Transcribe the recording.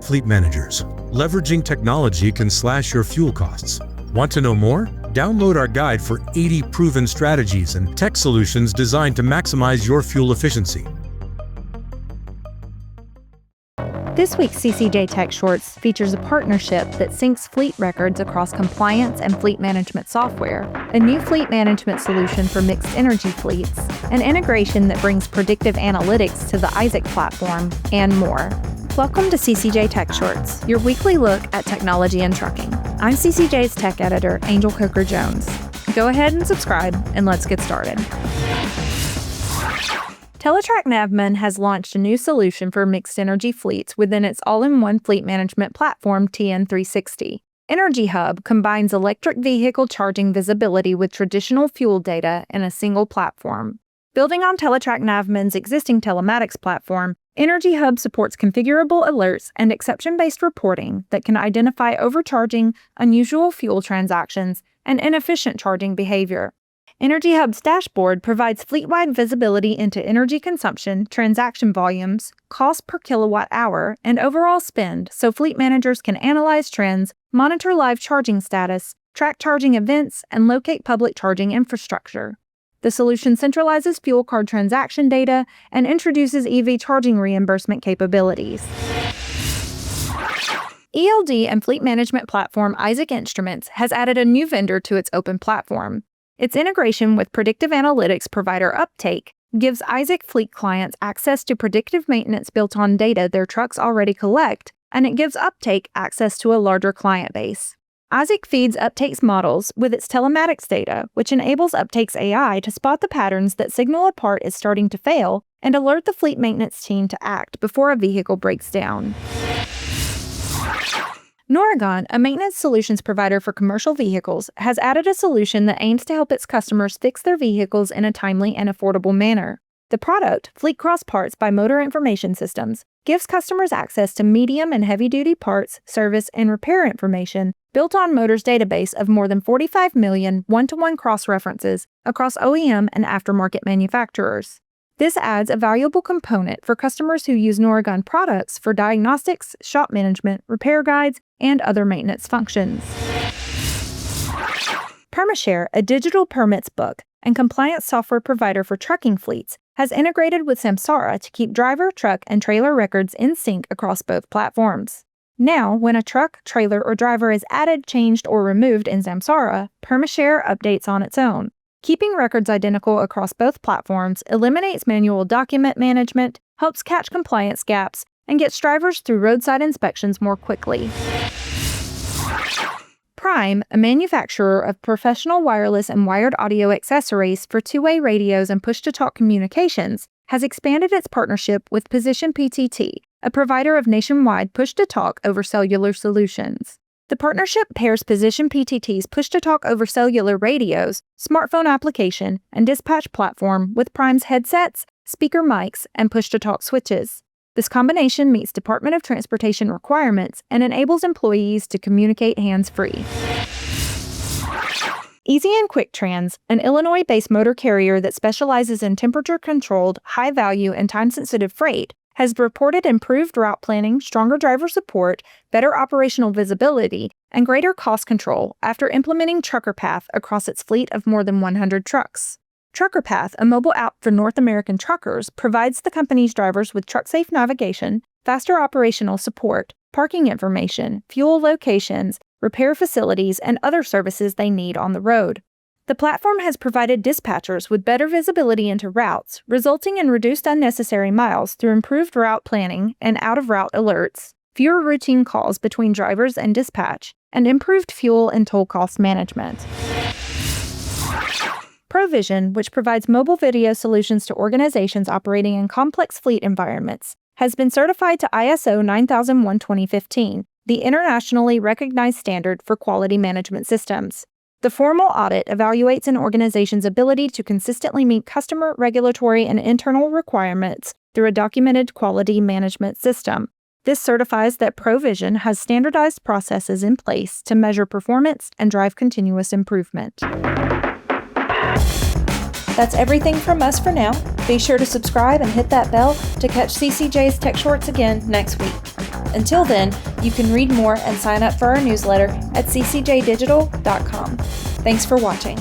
fleet managers. Leveraging technology can slash your fuel costs. Want to know more? Download our guide for 80 proven strategies and tech solutions designed to maximize your fuel efficiency. This week's CCJ Tech Shorts features a partnership that syncs fleet records across compliance and fleet management software, a new fleet management solution for mixed energy fleets, an integration that brings predictive analytics to the Isaac platform, and more. Welcome to CCJ Tech Shorts, your weekly look at technology and trucking. I'm CCJ's tech editor, Angel Coker-Jones. Go ahead and subscribe, and let's get started. Teletrac Navman has launched a new solution for mixed energy fleets within its all-in-one fleet management platform, TN360. Energy Hub combines electric vehicle charging visibility with traditional fuel data in a single platform. Building on Teletrac Navman's existing telematics platform, Energy Hub supports configurable alerts and exception-based reporting that can identify overcharging, unusual fuel transactions, and inefficient charging behavior. Energy Hub's dashboard provides fleet-wide visibility into energy consumption, transaction volumes, cost per kilowatt hour, and overall spend so fleet managers can analyze trends, monitor live charging status, track charging events, and locate public charging infrastructure. The solution centralizes fuel card transaction data and introduces EV charging reimbursement capabilities. ELD and fleet management platform Isaac Instruments has added a new vendor to its open platform. Its integration with predictive analytics provider Uptake gives Isaac fleet clients access to predictive maintenance built on data their trucks already collect, and it gives Uptake access to a larger client base. Isaac feeds Uptake's models with its telematics data, which enables Uptake's AI to spot the patterns that signal a part is starting to fail and alert the fleet maintenance team to act before a vehicle breaks down. Noregon, a maintenance solutions provider for commercial vehicles, has added a solution that aims to help its customers fix their vehicles in a timely and affordable manner. The product, FleetCross Parts by Motor Information Systems, gives customers access to medium and heavy-duty parts, service, and repair information built on Motor's database of more than 45 million one-to-one cross-references across OEM and aftermarket manufacturers. This adds a valuable component for customers who use Noregon products for diagnostics, shop management, repair guides, and other maintenance functions. PermiShare, a digital permits book and compliance software provider for trucking fleets, has integrated with Samsara to keep driver, truck, and trailer records in sync across both platforms. Now, when a truck, trailer, or driver is added, changed, or removed in Samsara, PermiShare updates on its own. Keeping records identical across both platforms eliminates manual document management, helps catch compliance gaps, and gets drivers through roadside inspections more quickly. PRYME, a manufacturer of professional wireless and wired audio accessories for two-way radios and push-to-talk communications, has expanded its partnership with PositionPTT, a provider of nationwide push-to-talk over cellular solutions. The partnership pairs PositionPTT's push-to-talk over cellular radios, smartphone application, and dispatch platform with PRYME's headsets, speaker mics, and push-to-talk switches. This combination meets Department of Transportation requirements and enables employees to communicate hands-free. Easy and Quick Trans, an Illinois-based motor carrier that specializes in temperature-controlled, high-value, and time-sensitive freight, has reported improved route planning, stronger driver support, better operational visibility, and greater cost control after implementing TruckerPath across its fleet of more than 100 trucks. TruckerPath, a mobile app for North American truckers, provides the company's drivers with truck-safe navigation, faster operational support, parking information, fuel locations, repair facilities, and other services they need on the road. The platform has provided dispatchers with better visibility into routes, resulting in reduced unnecessary miles through improved route planning and out-of-route alerts, fewer routine calls between drivers and dispatch, and improved fuel and toll cost management. Provision, which provides mobile video solutions to organizations operating in complex fleet environments, has been certified to ISO 9001:2015, the internationally recognized standard for quality management systems. The formal audit evaluates an organization's ability to consistently meet customer, regulatory, and internal requirements through a documented quality management system. This certifies that Provision has standardized processes in place to measure performance and drive continuous improvement. That's everything from us for now. Be sure to subscribe and hit that bell to catch CCJ's Tech Shorts again next week. Until then, you can read more and sign up for our newsletter at ccjdigital.com. Thanks for watching.